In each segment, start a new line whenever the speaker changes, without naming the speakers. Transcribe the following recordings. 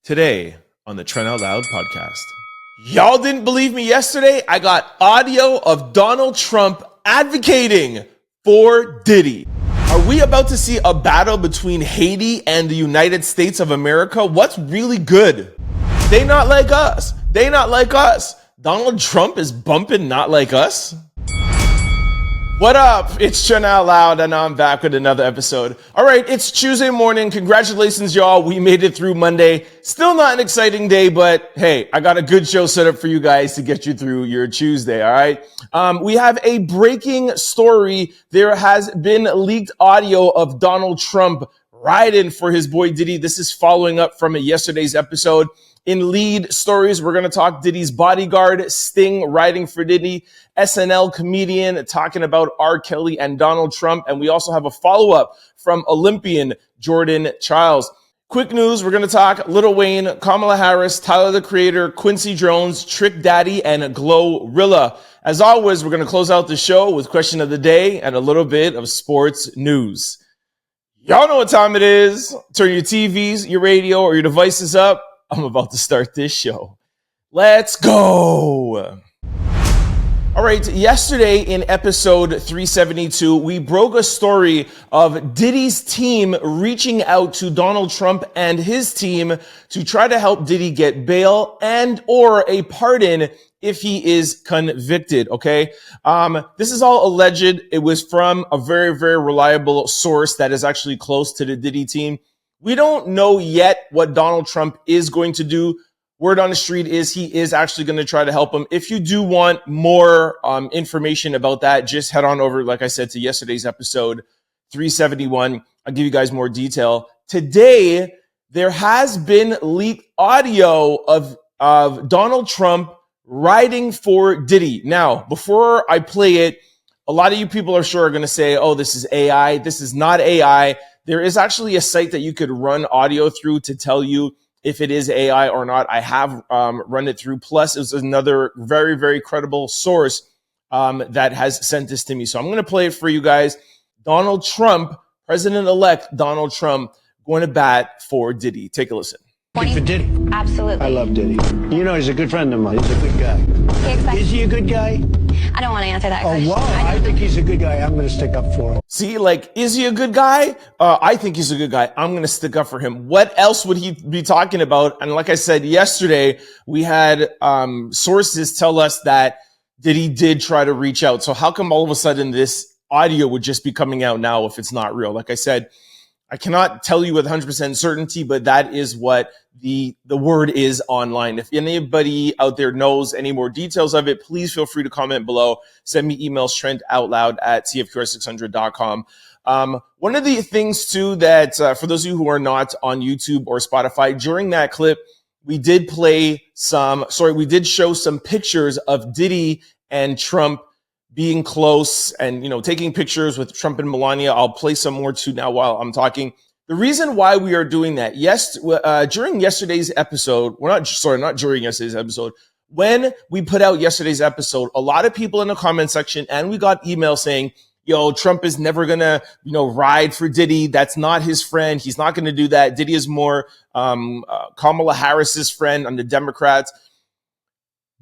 Today on the Trent Out Loud podcast. Y'all didn't believe me yesterday? I got audio of Donald Trump advocating for Diddy. Are we about to see a battle between Haiti and the United States of America? What's really good? They not like us. They not like us. Donald Trump is bumping not like us. What up? It's Trent Out Loud, and I'm back with another episode. All right, it's Tuesday morning. Congratulations, y'all. We made it through Monday. Still not an exciting day, but hey, I got a good show set up for you guys to get you through your Tuesday, all right? We have a breaking story. There has been leaked audio of Donald Trump riding for his boy Diddy. This is following up from yesterday's episode. In lead stories, we're going to talk Diddy's bodyguard, Sting riding for Diddy, SNL Comedian talking about R.Kelly and Donald Trump. And we also have a follow-up from Olympian Jordan Chiles. Quick news, we're going to talk Lil Wayne, Kamala Harris, Tyler the Creator, Quincy Jones, Trick Daddy, and GloRilla. As always, we're going to close out the show with question of the day and a little bit of sports news. Y'all know what time it is. Turn your TVs, your radio, or your devices up. I'm about to start this show. Let's go. All right, yesterday in episode 372, we broke a story of Diddy's team reaching out to Donald Trump and his team to try to help Diddy get bail and or a pardon if he is convicted, okay? This is all alleged. It was from a very, very reliable source that is actually close to the Diddy team. We don't know yet what Donald Trump is going to do. Word on the street is he is actually going to try to help him. If you do want more information about that, just head on over, like I said, to yesterday's episode 371. I'll give you guys more detail. Today, there has been leaked audio of Donald Trump riding for Diddy. Now, before I play it, a lot of you people are sure going to say, oh, this is AI. This is not AI. There is actually a site that you could run audio through to tell you if it is AI or not. I have run it through. Plus, it was another very, very credible source that has sent this to me. So I'm going to play it for you guys. Donald Trump, President-elect Donald Trump, going to bat for Diddy. Take a listen.
Good for Diddy.
Absolutely.
I love Diddy. You know, he's a good friend of mine. He's a good guy. Is he a good guy?
I don't want to answer that question.
Oh, wow. I think he's a good guy. I'm going to stick up for him.
See, like, is he a good guy? I think he's a good guy. I'm going to stick up for him. What else would he be talking about? And like I said yesterday, we had sources tell us that Diddy did try to reach out. So how come all of a sudden this audio would just be coming out now if it's not real? Like I said, I cannot tell you with 100% certainty, but that is what the word is online. If anybody out there knows any more details of it, please feel free to comment below. Send me emails, trentoutloud@cfqr600.com. One of the things, too, that for those of you who are not on YouTube or Spotify, during that clip, we did show some pictures of Diddy and Trump being close and, you know, taking pictures with Trump and Melania. I'll play some more too now while I'm talking. The reason why we are doing that, during yesterday's episode, not during yesterday's episode, when we put out yesterday's episode, a lot of people in the comment section, and we got emails saying, yo, Trump is never going to, ride for Diddy. That's not his friend. He's not going to do that. Diddy is more Kamala Harris's friend on the Democrats.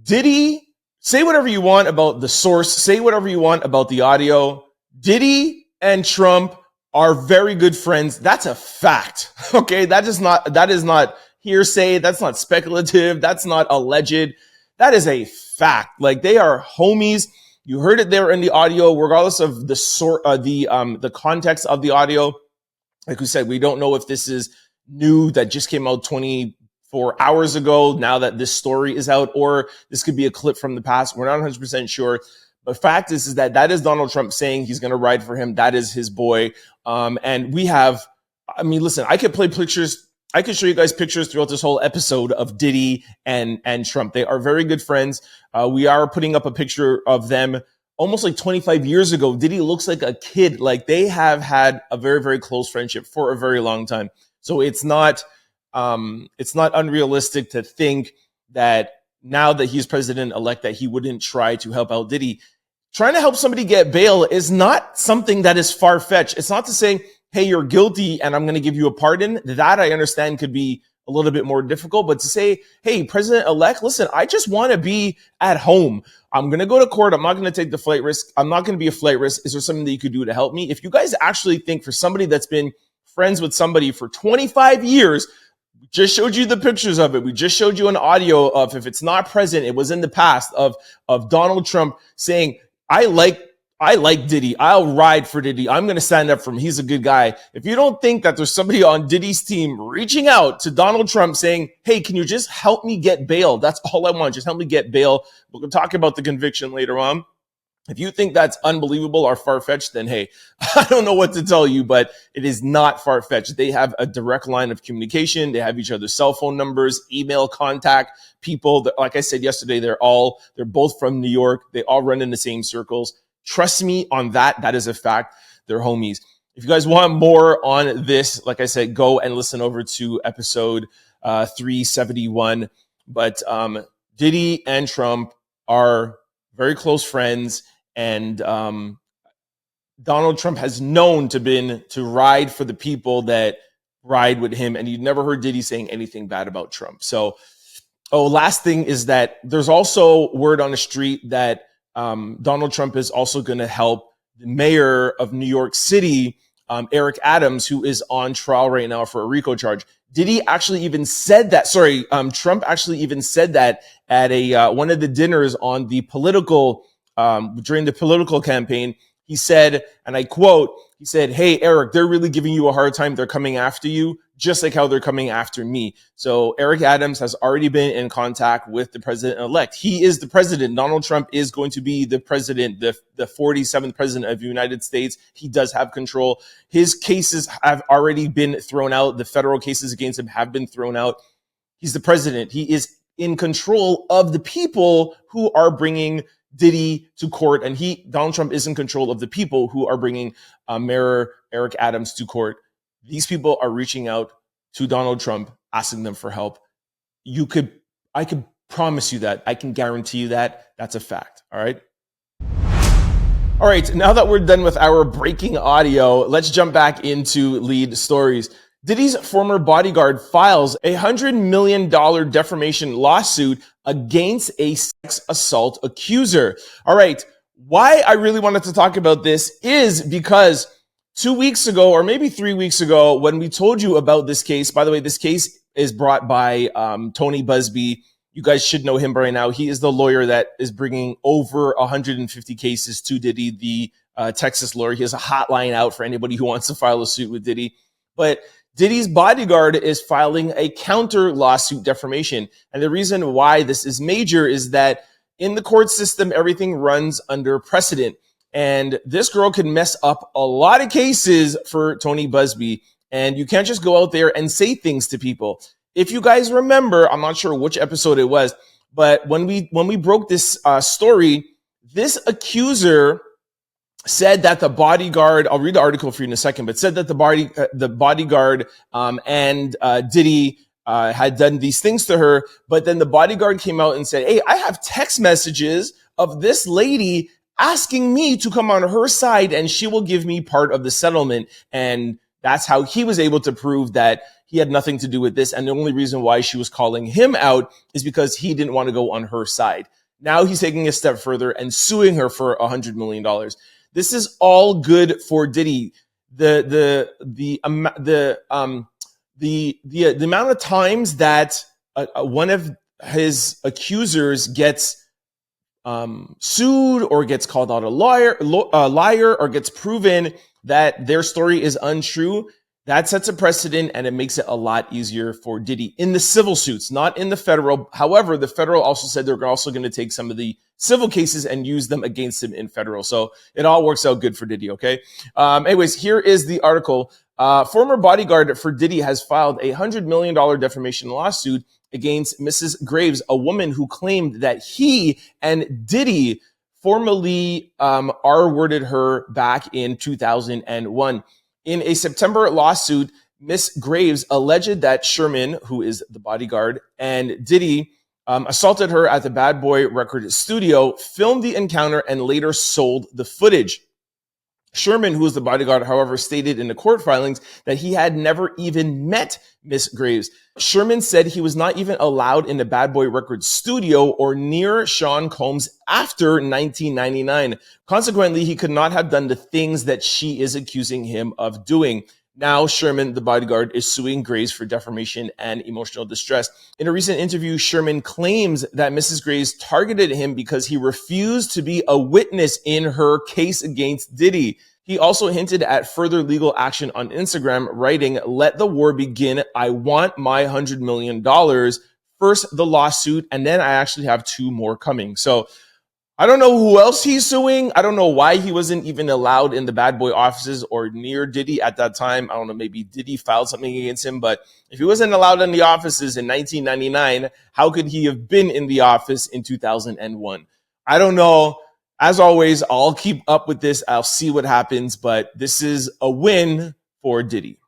Diddy, say whatever you want about the source. Say whatever you want about the audio. Diddy and Trump are very good friends. That's a fact. Okay, that is not hearsay. That's not speculative. That's not alleged. That is a fact. Like, they are homies. You heard it there in the audio, regardless of the context of the audio. Like we said, we don't know if this is new that just came out 24 hours ago, now that this story is out, or this could be a clip from the past. We're not 100% sure. But fact is that is Donald Trump saying he's going to ride for him. That is his boy. And we have, listen, I could play pictures. I could show you guys pictures throughout this whole episode of Diddy and Trump. They are very good friends. We are putting up a picture of them almost like 25 years ago. Diddy looks like a kid. Like, they have had a very, very close friendship for a very long time. So it's not unrealistic to think that now that he's president-elect that he wouldn't try to help out Diddy. Trying to help somebody get bail is not something that is far-fetched. It's not to say, hey, you're guilty and I'm going to give you a pardon. That I understand could be a little bit more difficult. But to say, hey, President-elect, listen, I just want to be at home. I'm going to go to court. I'm not going to take the flight risk. I'm not going to be a flight risk. Is there something that you could do to help me? If you guys actually think for somebody that's been friends with somebody for 25 years, we just showed you the pictures of it. We just showed you an audio of, if it's not present, it was in the past, of Donald Trump saying, I like Diddy. I'll ride for Diddy. I'm going to stand up for him. He's a good guy. If you don't think that there's somebody on Diddy's team reaching out to Donald Trump saying, hey, can you just help me get bail? That's all I want. Just help me get bail. We'll talk about the conviction later on. If you think that's unbelievable or far-fetched, then hey, I don't know what to tell you, but it is not far-fetched. They have a direct line of communication. They have each other's cell phone numbers, email contact, people. Like I said yesterday, they're both from New York. They all run in the same circles. Trust me on that. That is a fact. They're homies. If you guys want more on this, like I said, go and listen over to episode 371. But Diddy and Trump are very close friends. And Donald Trump has known to ride for the people that ride with him. And you never heard Diddy saying anything bad about Trump. So, last thing is that there's also word on the street that Donald Trump is also going to help the mayor of New York City, Eric Adams, who is on trial right now for a RICO charge. Diddy actually even said that. Trump actually even said that at one of the dinners on the during the political campaign. He said, and I quote, he said, hey, Eric, they're really giving you a hard time. They're coming after you, just like how they're coming after me. So Eric Adams has already been in contact with the president-elect. He is the president. Donald Trump is going to be the president, the 47th president of the United States. He does have control. His cases have already been thrown out. The federal cases against him have been thrown out. He's the president. He is in control of the people who are bringing Diddy to court, and Donald Trump is in control of the people who are bringing Mayor Eric Adams to court. These people are reaching out to Donald Trump, asking them for help. I could promise you that. I can guarantee you that. That's a fact. All right. All right. Now that we're done with our breaking audio, let's jump back into lead stories. Diddy's former bodyguard files a $100 million defamation lawsuit against a sex assault accuser. All right. Why I really wanted to talk about this is because 2 weeks ago, or maybe 3 weeks ago, when we told you about this case, by the way, this case is brought by Tony Busby. You guys should know him by now. He is the lawyer that is bringing over 150 cases to Diddy, the Texas lawyer. He has a hotline out for anybody who wants to file a suit with Diddy. But Diddy's bodyguard is filing a counter lawsuit defamation. And the reason why this is major is that in the court system, everything runs under precedent. And this girl can mess up a lot of cases for Tony Busby. And you can't just go out there and say things to people. If you guys remember, I'm not sure which episode it was, but when we broke this story, this accuser said that the bodyguard, I'll read the article for you in a second, but said that the bodyguard and Diddy had done these things to her. But then the bodyguard came out and said, hey, I have text messages of this lady asking me to come on her side and she will give me part of the settlement. And that's how he was able to prove that he had nothing to do with this. And the only reason why she was calling him out is because he didn't want to go on her side. Now he's taking a step further and suing her for $100 million. This is all good for Diddy. The amount of times that one of his accusers gets sued or gets called out a liar or gets proven that their story is untrue, that sets a precedent and it makes it a lot easier for Diddy in the civil suits, not in the federal. However, the federal also said they're also going to take some of the civil cases and use them against him in federal. So it all works out good for Diddy, okay? Anyways, here is the article. Former bodyguard for Diddy has filed a $100 million defamation lawsuit against Mrs. Graves, a woman who claimed that he and Diddy formally R-worded her back in 2001. In a September lawsuit, Miss Graves alleged that Sherman, who is the bodyguard, and Diddy assaulted her at the Bad Boy Record studio, filmed the encounter, and later sold the footage. Sherman, who was the bodyguard, however, stated in the court filings that he had never even met Miss Graves. Sherman said he was not even allowed in the Bad Boy Records studio or near Sean Combs after 1999. Consequently, he could not have done the things that she is accusing him of doing. Now, Sherman, the bodyguard, is suing Graves for defamation and emotional distress. In a recent interview, Sherman claims that Mrs. Graves targeted him because he refused to be a witness in her case against Diddy. He also hinted at further legal action on Instagram, writing, "Let the war begin. I want my $100 million. First, the lawsuit, and then I actually have 2 more coming." So I don't know who else he's suing. I don't know why he wasn't even allowed in the Bad Boy offices or near Diddy at that time. I don't know, maybe Diddy filed something against him. But if he wasn't allowed in the offices in 1999, how could he have been in the office in 2001? I don't know. As always, I'll keep up with this. I'll see what happens. But this is a win for Diddy.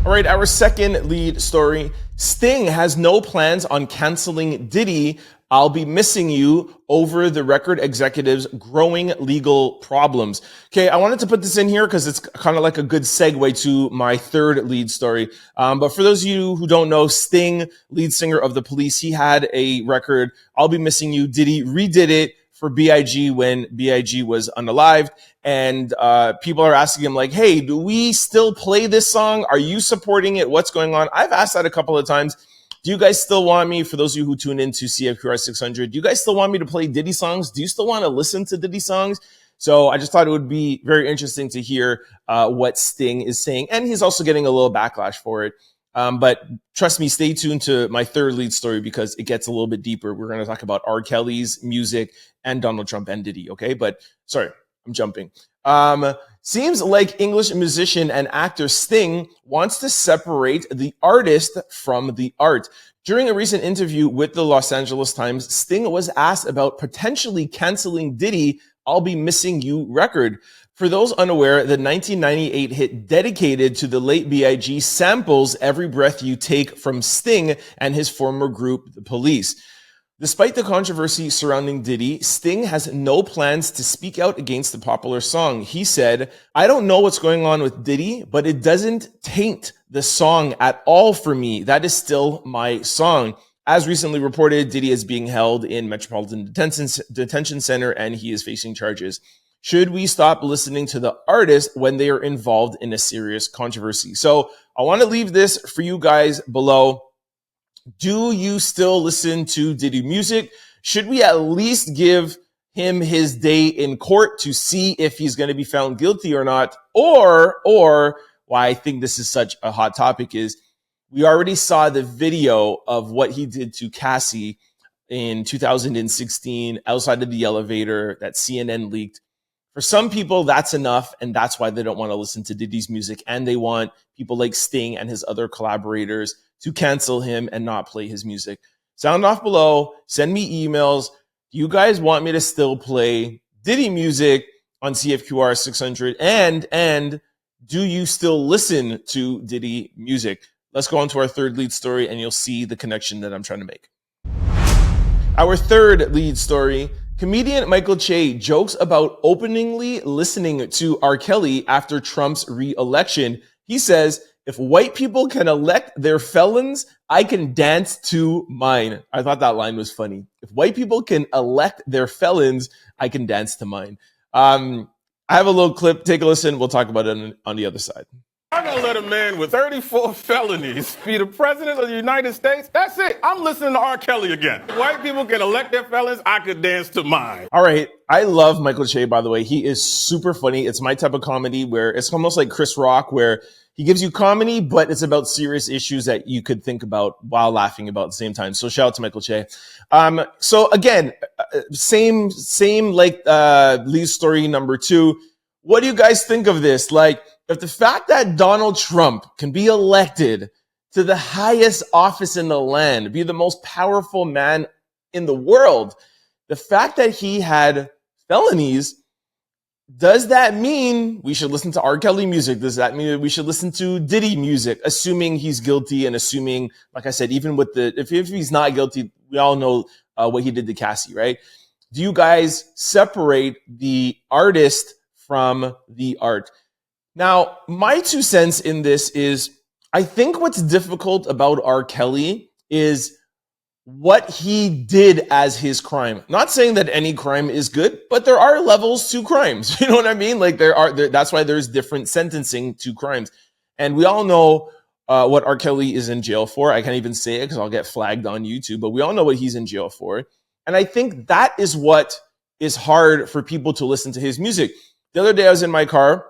All right, our second lead story. Sting has no plans on canceling Diddy. I'll be missing you over the record executive's growing legal problems. Okay, I wanted to put this in here because it's kind of like a good segue to my third lead story. But for those of you who don't know, Sting, lead singer of The Police, he had a record, I'll Be Missing You. Diddy redid it for B.I.G. when B.I.G. was unalived. And people are asking him like, hey, do we still play this song? Are you supporting it? What's going on? I've asked that a couple of times. Do you guys still want me, for those of you who tune into CFQR 600, do you guys still want me to play Diddy songs? Do you still want to listen to Diddy songs? So I just thought it would be very interesting to hear what Sting is saying. And he's also getting a little backlash for it. But trust me, stay tuned to my third lead story because it gets a little bit deeper. We're going to talk about R.Kelly's music and Donald Trump and Diddy, okay? But sorry, I'm jumping. Seems like English musician and actor Sting wants to separate the artist from the art. During a recent interview with the Los Angeles Times, Sting was asked about potentially canceling Diddy I'll Be Missing You record. For those unaware, the 1998 hit dedicated to the late B.I.G. samples Every Breath You Take from Sting and his former group, The Police. Despite the controversy surrounding Diddy, Sting has no plans to speak out against the popular song. He said, I don't know what's going on with Diddy, but it doesn't taint the song at all for me. That is still my song. As recently reported, Diddy is being held in Metropolitan Detention Center and he is facing charges. Should we stop listening to the artist when they are involved in a serious controversy? So I want to leave this for you guys below. Do you still listen to Diddy music? Should we at least give him his day in court to see if he's going to be found guilty or not? Or why I think this is such a hot topic is we already saw the video of what he did to Cassie in 2016 outside of the elevator that CNN leaked. For some people, that's enough, and that's why they don't want to listen to Diddy's music, and they want people like Sting and his other collaborators to cancel him and not play his music. Sound off below. Send me emails. Do you guys want me to still play Diddy music on CFQR 600? And do you still listen to Diddy music? Let's go on to our third lead story, and you'll see the connection that I'm trying to make. Our third lead story. Comedian Michael Che jokes about openly listening to R.Kelly after Trump's re-election. He says, if white people can elect their felons, I can dance to mine. I thought that line was funny. If white people can elect their felons, I can dance to mine. I have a little clip. Take a listen. We'll talk about it on the other side.
I'm going to let a man with 34 felonies be the president of the United States. That's it. I'm listening to R. Kelly again. If white people can elect their felons, I could dance to mine.
All right. I love Michael Che, by the way. He is super funny. It's my type of comedy where it's almost like Chris Rock, where he gives you comedy, but it's about serious issues that you could think about while laughing about at the same time. So shout out to Michael Che. So again, same like lead story number 2. What do you guys think of this? Like, if the fact that Donald Trump can be elected to the highest office in the land, be the most powerful man in the world, the fact that he had felonies, does that mean we should listen to R. Kelly music? Does that mean we should listen to Diddy music, assuming he's guilty and assuming, like I said, even with if he's not guilty, we all know what he did to Cassie, right? Do you guys separate the artist from the art. Now, my 2 cents in this is, I think what's difficult about R. Kelly is what he did as his crime. Not saying that any crime is good, but there are levels to crimes. You know what I mean? Like that's why there's different sentencing to crimes. And we all know what R. Kelly is in jail for. I can't even say it because I'll get flagged on YouTube, but we all know what he's in jail for. And I think that is what is hard for people to listen to his music. The other day I was in my car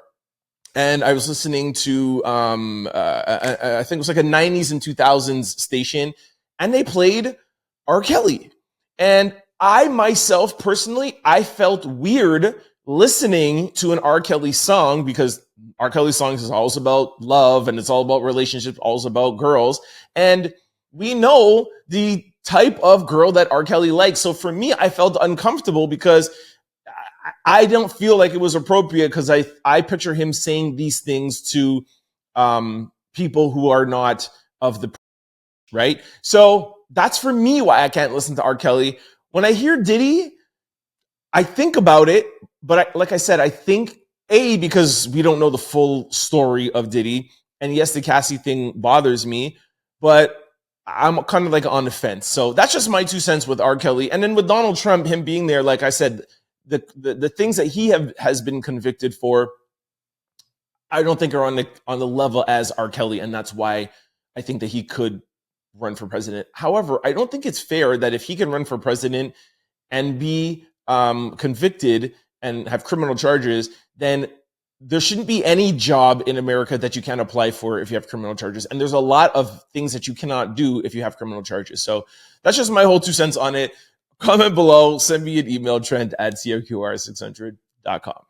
and I was listening to, I think it was like a 90s and 2000s station, and they played R. Kelly. And I myself personally, I felt weird listening to an R. Kelly song because R. Kelly songs is always about love and it's all about relationships, always about girls. And we know the type of girl that R. Kelly likes. So for me, I felt uncomfortable because I don't feel like it was appropriate because I picture him saying these things to people who are not of the right. So that's for me why I can't listen to R. Kelly. When I hear Diddy, I think about it, but like I said, I think because we don't know the full story of Diddy, and yes, the Cassie thing bothers me, but I'm kind of like on the fence. So that's just my 2 cents with R. Kelly. And then with Donald Trump, him being there, like I said, the things that he has been convicted for, I don't think are on the level as R. Kelly, and that's why I think that he could run for president. However, I don't think it's fair that if he can run for president and be convicted and have criminal charges, then there shouldn't be any job in America that you can't apply for if you have criminal charges. And there's a lot of things that you cannot do if you have criminal charges. So that's just my whole 2 cents on it. Comment below, send me an email, trent@crqr600.com.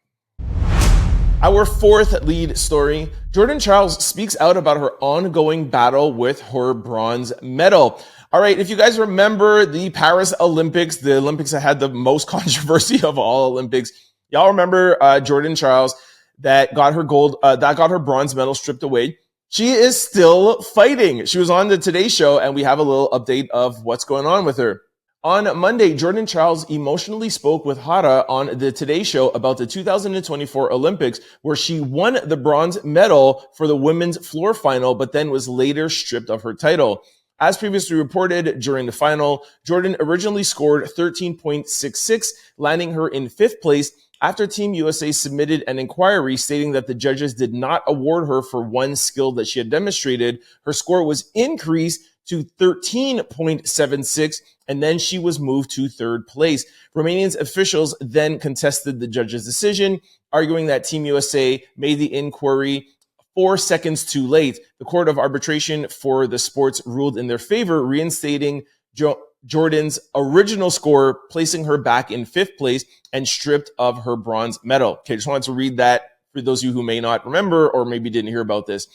Our fourth lead story, Jordan Chiles speaks out about her ongoing battle with her bronze medal. All right, if you guys remember the Paris Olympics, the Olympics that had the most controversy of all Olympics, y'all remember Jordan Chiles that got her bronze medal stripped away. She is still fighting. She was on the Today Show, and we have a little update of what's going on with her. On Monday, Jordan Chiles emotionally spoke with Hara on the Today Show about the 2024 Olympics, where she won the bronze medal for the women's floor final, but then was later stripped of her title. As previously reported, during the final, Jordan originally scored 13.66, landing her in 5th place after Team USA submitted an inquiry stating that the judges did not award her for one skill that she had demonstrated. Her score was increased to 13.76, and then she was moved to 3rd place. Romanian officials then contested the judge's decision, arguing that Team USA made the inquiry 4 seconds too late. The Court of Arbitration for the Sports ruled in their favor, reinstating Jordan's original score, placing her back in 5th place and stripped of her bronze medal. Okay, just wanted to read that for those of you who may not remember or maybe didn't hear about this.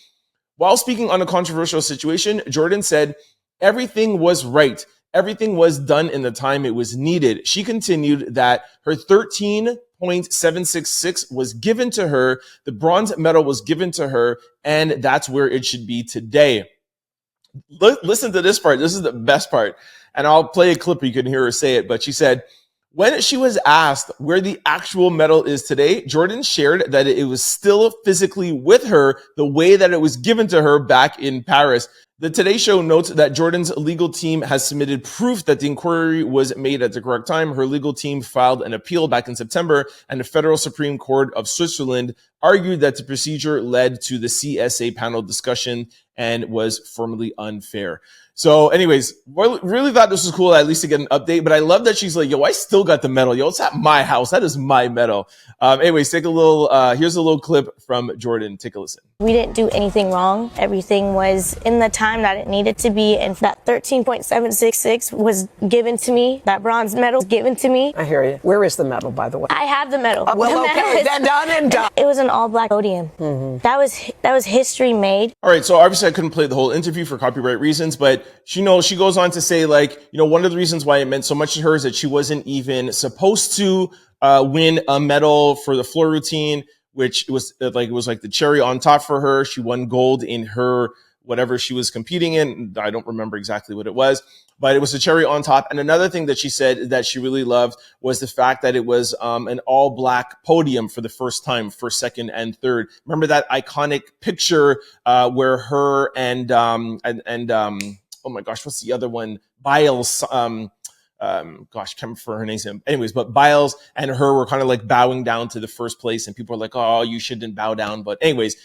While speaking on a controversial situation, Jordan said, "Everything was right. Everything was done in the time it was needed." She continued that her 13.766 was given to her, the bronze medal was given to her, and that's where it should be today. Listen to this part. This is the best part. And I'll play a clip. You can hear her say it. But she said, when she was asked where the actual medal is today, Jordan shared that it was still physically with her the way that it was given to her back in Paris. The Today Show notes that Jordan's legal team has submitted proof that the inquiry was made at the correct time. Her legal team filed an appeal back in September, and the Federal Supreme Court of Switzerland argued that the procedure led to the CSA panel discussion and was formally unfair. So anyways, really thought this was cool, at least to get an update. But I love that she's like, yo, I still got the medal. Yo, it's at my house. That is my medal. Anyways, take a little, here's a little clip from Jordan. Take a listen.
We didn't do anything wrong. Everything was in the time that it needed to be. And that 13.766 was given to me. That bronze medal was given to me.
I hear you. Where is the medal, by the way?
I have the medal.
Well,
the
okay,
medal
then done and done.
It was an all-black podium. Mm-hmm. That was history made.
All right, so obviously I couldn't play the whole interview for copyright reasons, but she goes on to say, like, one of the reasons why it meant so much to her is that she wasn't even supposed to win a medal for the floor routine, which was like the cherry on top for her. She won gold in her whatever she was competing in. I don't remember exactly what it was, but it was a cherry on top. And another thing that she said that she really loved was the fact that it was an all-black podium for the first time for second and third. Remember that iconic picture where her and oh my gosh, what's the other one? Biles. Gosh, can't remember her name. Anyways, but Biles and her were kind of like bowing down to the first place, and people were like, "Oh, you shouldn't bow down." But anyways,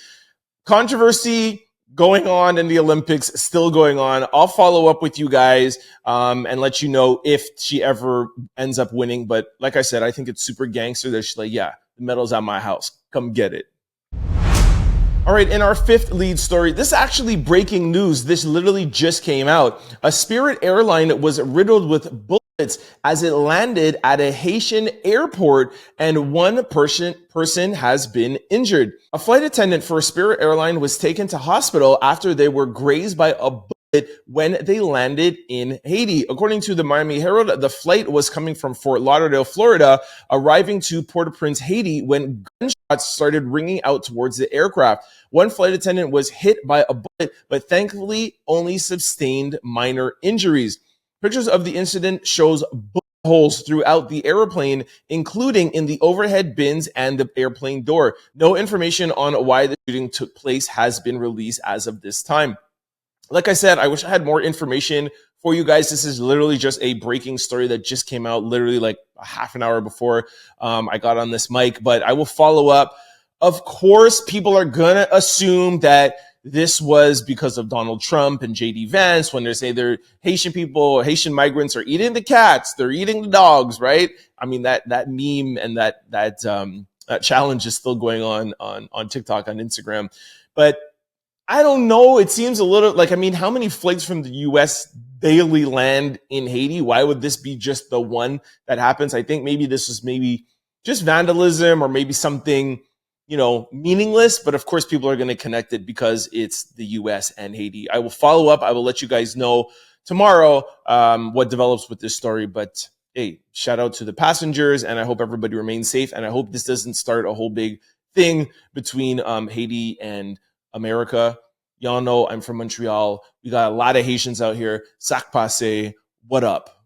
controversy going on in the Olympics, still going on. I'll follow up with you guys and let you know if she ever ends up winning. But like I said, I think it's super gangster that she's like, yeah, the medal's at my house. Come get it. All right, in our fifth lead story, this is actually breaking news. This literally just came out. A Spirit airline was riddled with bullets as it landed at a Haitian airport, and one person has been injured. A flight attendant for a Spirit airline was taken to hospital after they were grazed by a bullet when they landed in Haiti. According to the Miami Herald, the flight was coming from Fort Lauderdale, Florida, arriving to Port-au-Prince, Haiti, when gunshots started ringing out towards the aircraft. One flight attendant was hit by a bullet, but thankfully only sustained minor injuries. Pictures of the incident shows bullet holes throughout the airplane, including in the overhead bins and the airplane door. No information on why the shooting took place has been released as of this time. Like I said, I wish I had more information for you guys. This is literally just a breaking story that just came out literally like a half an hour before I got on this mic, but I will follow up. Of course, people are going to assume that this was because of Donald Trump and JD Vance when they say they're Haitian people, Haitian migrants are eating the cats, they're eating the dogs, right? I mean, that meme and that challenge is still going on TikTok, on Instagram. But I don't know. It seems a little like, I mean, how many flights from the U.S. daily land in Haiti? Why would this be just the one that happens? I think maybe this was maybe just vandalism or maybe something, you know, meaningless. But of course, people are going to connect it because it's the U.S. and Haiti. I will follow up. I will let you guys know tomorrow what develops with this story. But hey, shout out to the passengers, and I hope everybody remains safe. And I hope this doesn't start a whole big thing between Haiti and America. Y'all know I'm from Montreal. We got a lot of Haitians out here. Sac passe, what up?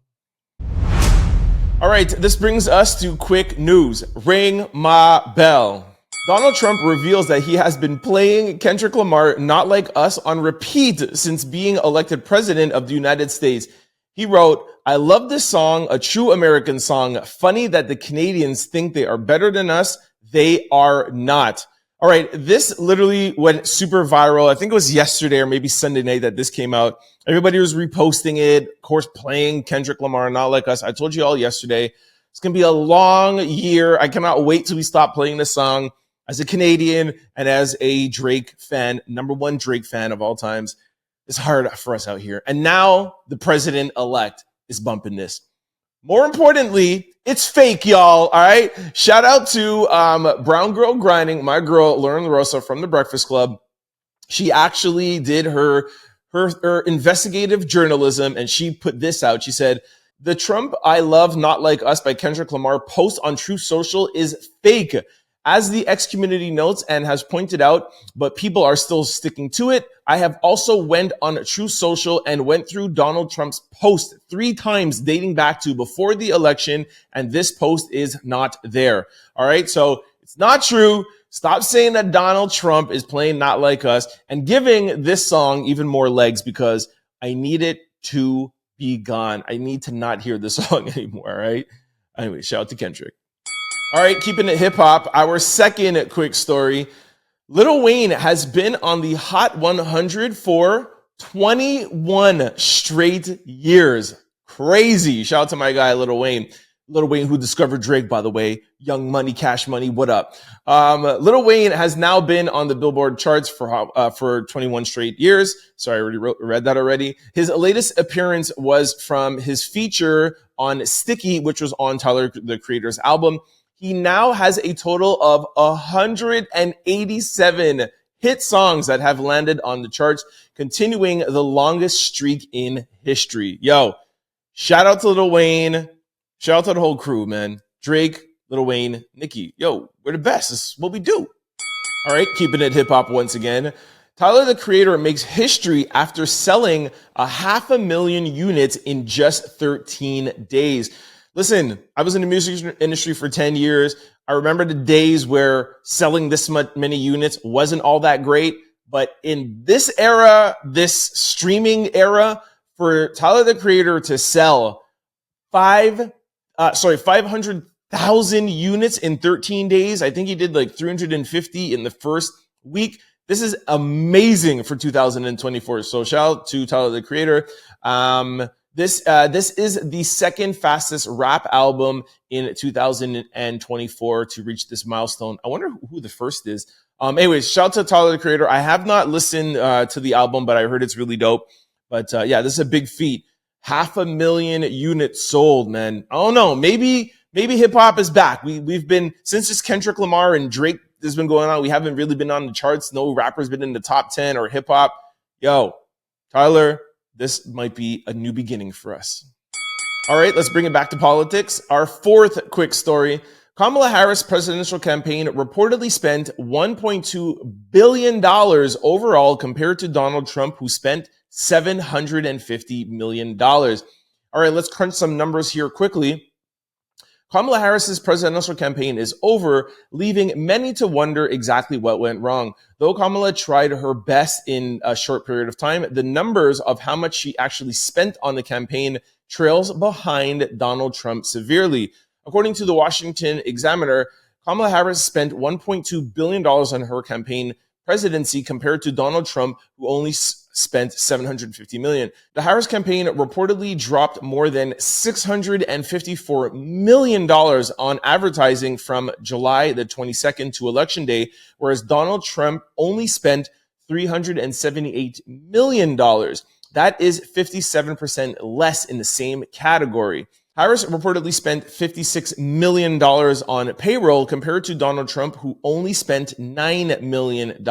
All right, this brings us to quick news. Ring my bell. Donald Trump reveals that he has been playing Kendrick Lamar, Not Like Us, on repeat since being elected president of the United States. He wrote, "I love this song, a true American song. Funny that the Canadians think they are better than us. They are not." All right, this literally went super viral. I think it was yesterday or maybe Sunday night that this came out. Everybody was reposting it, of course, playing Kendrick Lamar, Not Like Us. I told you all yesterday, it's going to be a long year. I cannot wait till we stop playing this song. As a Canadian and as a Drake fan, #1 Drake fan of all times, it's hard for us out here. And now the president-elect is bumping this. More importantly, it's fake, y'all. All right. Shout out to Brown Girl Grinding, my girl, Lauren Rosa from The Breakfast Club. She actually did her investigative journalism, and she put this out. She said, "The Trump I Love Not Like Us by Kendrick Lamar post on Truth Social is fake. As the X community notes and has pointed out, but people are still sticking to it. I have also went on Truth Social and went through Donald Trump's post 3 times dating back to before the election, and this post is not there." All right, so it's not true. Stop saying that Donald Trump is playing Not Like Us and giving this song even more legs, because I need it to be gone. I need to not hear this song anymore, all right? Anyway, shout out to Kendrick. All right, keeping it hip hop, our second quick story. Lil Wayne has been on the Hot 100 for 21 straight years. Crazy. Shout out to my guy, Lil Wayne. Lil Wayne, who discovered Drake, by the way. Young Money, Cash Money, what up? Lil Wayne has now been on the Billboard charts for 21 straight years. Sorry, I already read that already. His latest appearance was from his feature on Sticky, which was on Tyler, the Creator's album. He now has a total of 187 hit songs that have landed on the charts, continuing the longest streak in history. Yo, shout out to Lil Wayne. Shout out to the whole crew, man. Drake, Lil Wayne, Nicki. Yo, we're the best. This is what we do. All right, keeping it hip hop once again. Tyler, the Creator, makes history after selling 500,000 units in just 13 days. Listen, I was in the music industry for 10 years. I remember the days where selling this many units wasn't all that great. But in this era, this streaming era, for Tyler, the Creator to sell 500,000 units in 13 days. I think he did like 350 in the first week. This is amazing for 2024. So shout out to Tyler, the Creator. This is the second fastest rap album in 2024 to reach this milestone. I wonder who the first is. Anyways, shout out to Tyler, the Creator. I have not listened to the album, but I heard it's really dope. But yeah, this is a big feat. 500,000 units sold, man. I don't know. Maybe hip hop is back. We've been, since this Kendrick Lamar and Drake has been going on, we haven't really been on the charts. No rapper's been in the top 10 or hip hop. Yo, Tyler, this might be a new beginning for us. All right, let's bring it back to politics. Our fourth quick story. Kamala Harris' presidential campaign reportedly spent $1.2 billion overall compared to Donald Trump, who spent $750 million. All right, let's crunch some numbers here quickly. Kamala Harris's presidential campaign is over, leaving many to wonder exactly what went wrong. Though Kamala tried her best in a short period of time, the numbers of how much she actually spent on the campaign trails behind Donald Trump severely. According to the Washington Examiner, Kamala Harris spent $1.2 billion on her campaign presidency compared to Donald Trump, who only spent $750 million. The Harris campaign reportedly dropped more than $654 million on advertising from July the 22nd to Election Day, whereas Donald Trump only spent $378 million. That is 57% less in the same category. Harris reportedly spent $56 million on payroll compared to Donald Trump, who only spent $9 million.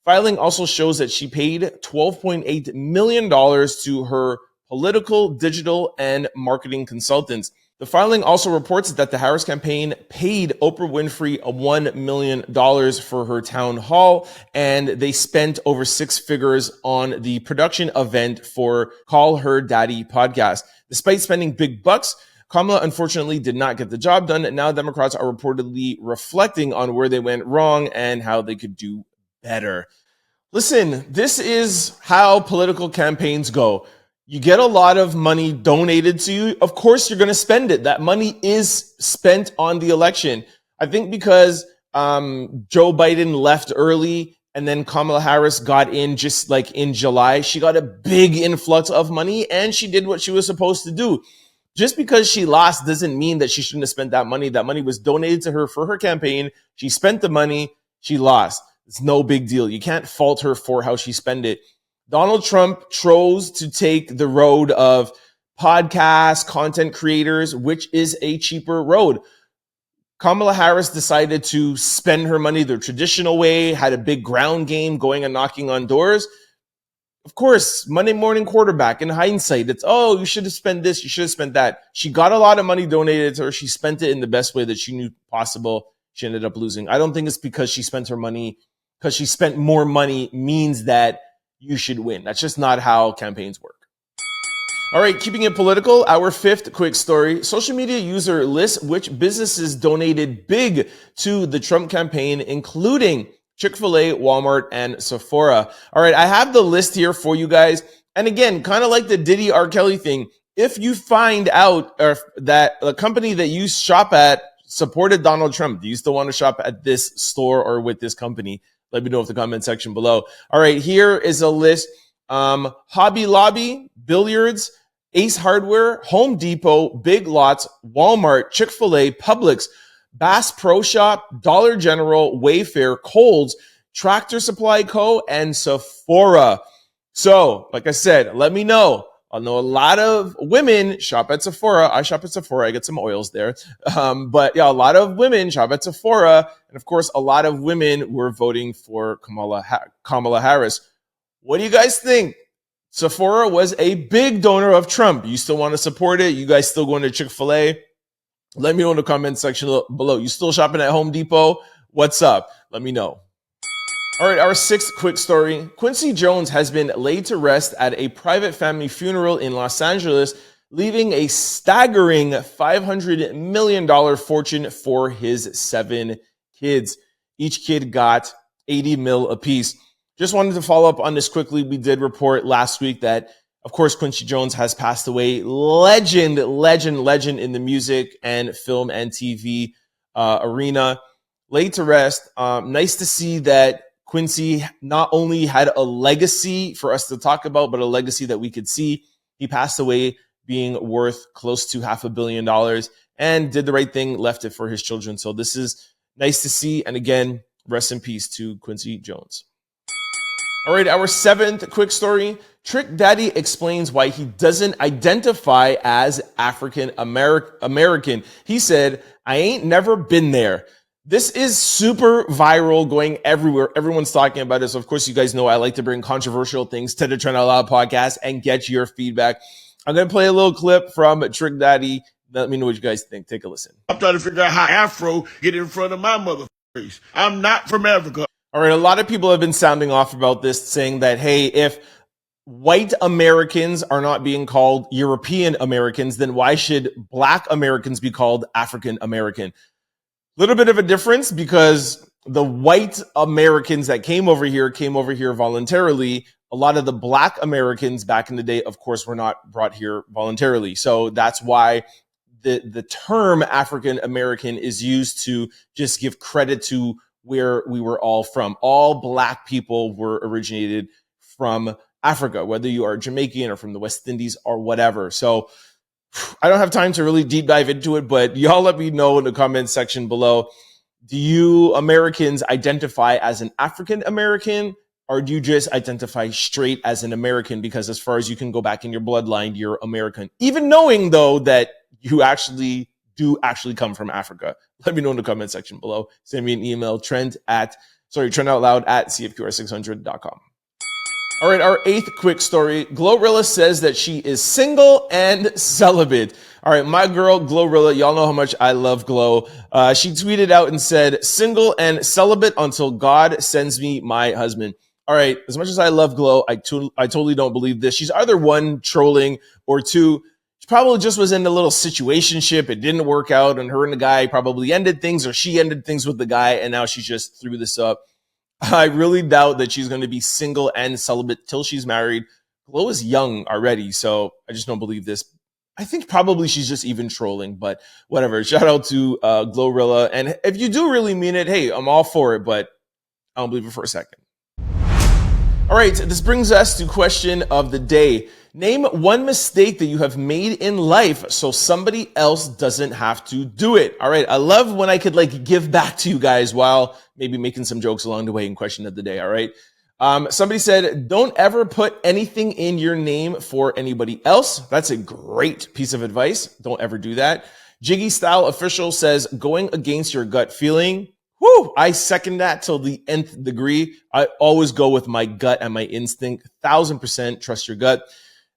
Filing also shows that she paid $12.8 million to her political, digital, and marketing consultants. The filing also reports that the Harris campaign paid Oprah Winfrey $1 million for her town hall, and they spent over six figures on the production event for Call Her Daddy podcast. Despite spending big bucks, Kamala unfortunately did not get the job done, and now Democrats are reportedly reflecting on where they went wrong and how they could do better. Listen, this is how political campaigns go. You get a lot of money donated to you. Of course, you're going to spend it. That money is spent on the election. I think because Joe Biden left early and then Kamala Harris got in just like in July, she got a big influx of money and she did what she was supposed to do. Just because she lost doesn't mean that she shouldn't have spent that money. That money was donated to her for her campaign. She spent the money. She lost. It's no big deal. You can't fault her for how she spent it. Donald Trump chose to take the road of podcasts, content creators, which is a cheaper road. Kamala Harris decided to spend her money the traditional way, had a big ground game, going and knocking on doors. Of course, Monday morning quarterback, in hindsight, it's, oh, you should have spent this, you should have spent that. She got a lot of money donated to her. She spent it in the best way that she knew possible. She ended up losing. I don't think it's because she spent her money, because she spent more money means that you should win. That's just not how campaigns work. All right, keeping it political, our fifth quick story. Social media user lists which businesses donated big to the Trump campaign, including Chick-fil-A, Walmart, and Sephora. All right, I have the list here for you guys. And again, kind of like the Diddy R.Kelly thing, if you find out that the company that you shop at supported Donald Trump, do you still want to shop at this store or with this company? Let me know in the comment section below. All right, here is a list. Hobby Lobby, Billiards, Ace Hardware, Home Depot, Big Lots, Walmart, Chick-fil-A, Publix, Bass Pro Shop, Dollar General, Wayfair, Kohl's, Tractor Supply Co., and Sephora. So, like I said, let me know. I know a lot of women shop at Sephora. I shop at Sephora. I get some oils there. But yeah, a lot of women shop at Sephora. And of course, a lot of women were voting for Kamala Harris. What do you guys think? Sephora was a big donor of Trump. You still want to support it? You guys still going to Chick-fil-A? Let me know in the comment section below. You still shopping at Home Depot? What's up? Let me know. All right, our sixth quick story. Quincy Jones has been laid to rest at a private family funeral in Los Angeles, leaving a staggering $500 million fortune for his 7 kids. Each kid got 80 mil apiece. Just wanted to follow up on this quickly. We did report last week that, of course, Quincy Jones has passed away. Legend in the music and film and TV arena. Laid to rest. Nice to see that Quincy not only had a legacy for us to talk about, but a legacy that we could see. He passed away being worth close to $500 million and did the right thing, left it for his children. So this is nice to see. And again, rest in peace to Quincy Jones. All right, our seventh quick story. Trick Daddy explains why he doesn't identify as African American. He said, "I ain't never been there." This is super viral, going everywhere. Everyone's talking about this. Of course, you guys know I like to bring controversial things to the Trend Out Loud podcast and get your feedback. I'm going to play a little clip from Trick Daddy. Let me know what you guys think. Take a listen.
I'm trying to figure out how Afro get in front of my mother face. I'm not from Africa.
All right, a lot of people have been sounding off about this, saying that, hey, if white Americans are not being called European Americans, then why should Black Americans be called African American? Little bit of a difference, because the white Americans that came over here voluntarily. A lot of the Black Americans back in the day, of course, were not brought here voluntarily. So that's why the term African American is used to just give credit to where we were all from. All Black people were originated from Africa, whether you are Jamaican or from the West Indies or whatever. So I don't have time to really deep dive into it, but y'all let me know in the comments section below. Do you Americans identify as an African American, or do you just identify straight as an American? Because as far as you can go back in your bloodline, you're American. Even knowing, though, that you actually come from Africa. Let me know in the comment section below. Send me an email, trendoutloud@cfqr600.com. All right, our eighth quick story. GloRilla says that she is single and celibate. All right, my girl, GloRilla, y'all know how much I love Glo. She tweeted out and said, "Single and celibate until God sends me my husband." All right, as much as I love Glo, I totally don't believe this. She's either one, trolling, or two, she probably just was in a little situationship. It didn't work out, and her and the guy probably ended things, or she ended things with the guy, and now she just threw this up. I really doubt that she's going to be single and celibate till she's married. Glo is young already, so I just don't believe this. I think probably she's just even trolling, but whatever. Shout out to GloRilla. And if you do really mean it, hey, I'm all for it, but I don't believe it for a second. All right, this brings us to question of the day. Name one mistake that you have made in life so somebody else doesn't have to do it. All right, I love when I could give back to you guys while maybe making some jokes along the way in question of the day, all right? Somebody said, don't ever put anything in your name for anybody else. That's a great piece of advice. Don't ever do that. Jiggy Style Official says, going against your gut feeling. Whoo, I second that till the nth degree. I always go with my gut and my instinct. 1000% trust your gut.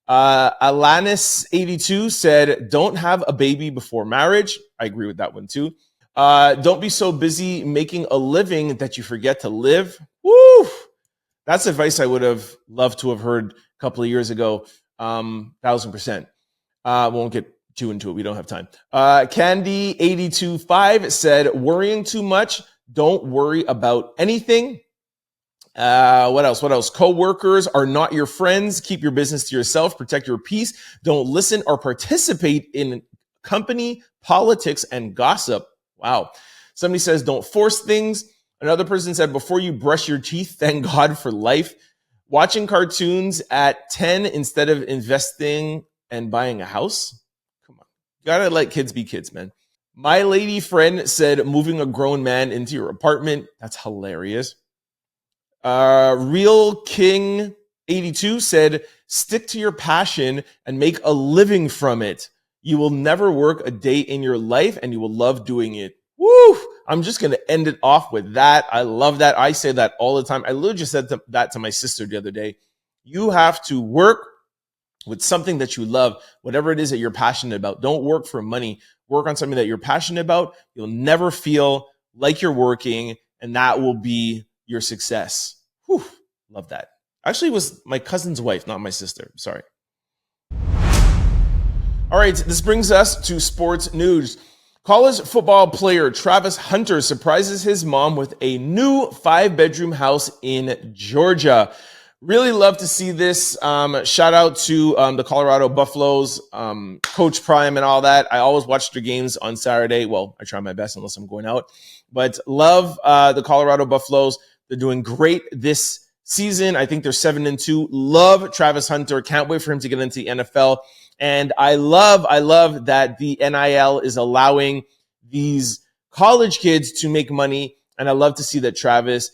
Alanis82 said, don't have a baby before marriage. I agree with that one too. Don't be so busy making a living that you forget to live. Woo! That's advice I would have loved to have heard a couple of years ago. 1000%. Won't get too into it. We don't have time. Candy825 said, worrying too much. Don't worry about anything. What else? Co-workers are not your friends. Keep your business to yourself. Protect your peace. Don't listen or participate in company, politics, and gossip. Wow. Somebody says, don't force things. Another person said, before you brush your teeth, thank God for life. Watching cartoons at 10 instead of investing and buying a house. Come on. You gotta let kids be kids, man. My lady friend said, moving a grown man into your apartment. That's hilarious. Real King 82 said, stick to your passion and make a living from it. You will never work a day in your life and you will love doing it. Woo! I'm just going to end it off with that. I love that. I say that all the time. I literally just said that to my sister the other day. You have to work with something that you love, whatever it is that you're passionate about. Don't work for money. Work on something that you're passionate about. You'll never feel like you're working, and that will be your success. Whew, love that. Actually, it was my cousin's wife, not my sister. Sorry. All right, this brings us to sports news. College football player Travis Hunter surprises his mom with a new 5-bedroom house in Georgia. Really love to see this. Shout out to the Colorado Buffaloes, Coach Prime and all that. I always watch their games on Saturday. Well, I try my best unless I'm going out. But love the Colorado Buffaloes. They're doing great this season. I think they're 7-2. Love Travis Hunter. Can't wait for him to get into the NFL. And I love that the NIL is allowing these college kids to make money. And I love to see that Travis,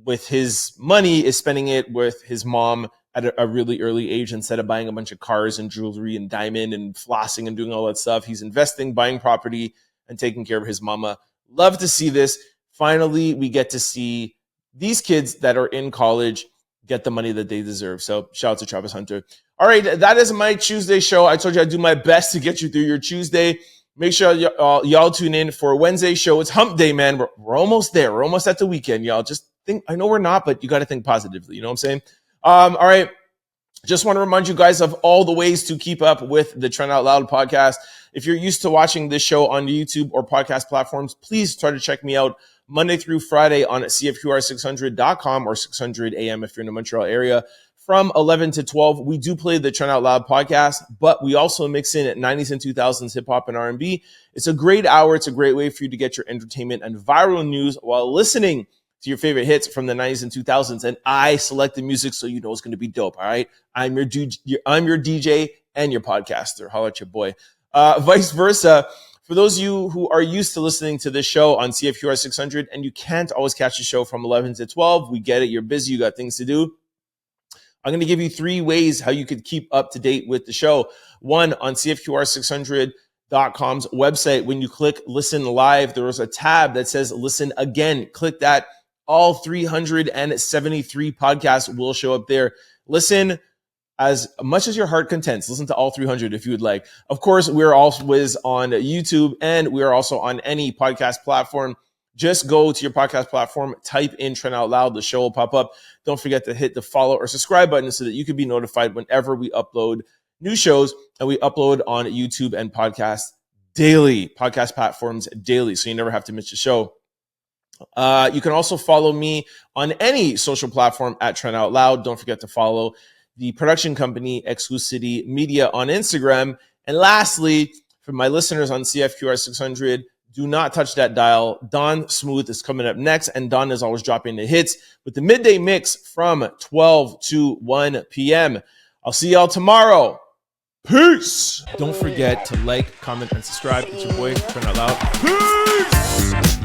with his money, is spending it with his mom at a really early age. Instead of buying a bunch of cars and jewelry and diamond and flossing and doing all that stuff, he's investing, buying property, and taking care of his mama. Love to see this. Finally, we get to see these kids that are in college get the money that they deserve. So shout out to Travis Hunter. All right, that is my Tuesday show. I told you I'd do my best to get you through your Tuesday. Make sure y'all tune in for Wednesday show. It's hump day, man. We're almost there. We're almost at the weekend, y'all. Just think, I know we're not, but you got to think positively. You know what I'm saying? All right. Just want to remind you guys of all the ways to keep up with the Trend Out Loud podcast. If you're used to watching this show on YouTube or podcast platforms, please try to check me out Monday through Friday on CFQR600.com or 600 AM if you're in the Montreal area. From 11 to 12, we do play the Trend Out Loud podcast, but we also mix in at 90s and 2000s hip-hop and R&B. It's a great hour. It's a great way for you to get your entertainment and viral news while listening to your favorite hits from the 90s and 2000s. And I select the music so you know it's going to be dope, all right? I'm your DJ and your podcaster. Holla at your boy. Vice versa. For those of you who are used to listening to this show on CFQR 600 and you can't always catch the show from 11 to 12, we get it. You're busy. You got things to do. I'm going to give you 3 ways how you could keep up to date with the show. One, on CFQR600.com's website, when you click Listen Live, there is a tab that says Listen Again. Click that. All 373 podcasts will show up there. Listen as much as your heart contents. Listen to all 300 if you would like. Of course, we're always on YouTube, and we are also on any podcast platform. Just go to your podcast platform, type in Trend Out Loud, the show will pop up. Don't forget to hit the follow or subscribe button so that you can be notified whenever we upload new shows, and we upload on YouTube and podcast platforms daily, so you never have to miss a show. You can also follow me on any social platform at Trend Out Loud. Don't forget to follow the production company Exclusivity Media on Instagram. And lastly, for my listeners on CFQR 600, do not touch that dial. Don Smooth is coming up next, and Don is always dropping the hits with the midday mix from 12 to 1 p.m. I'll see y'all tomorrow. Peace. Don't forget to like, comment, and subscribe. It's your boy, Trend Out Loud. Peace.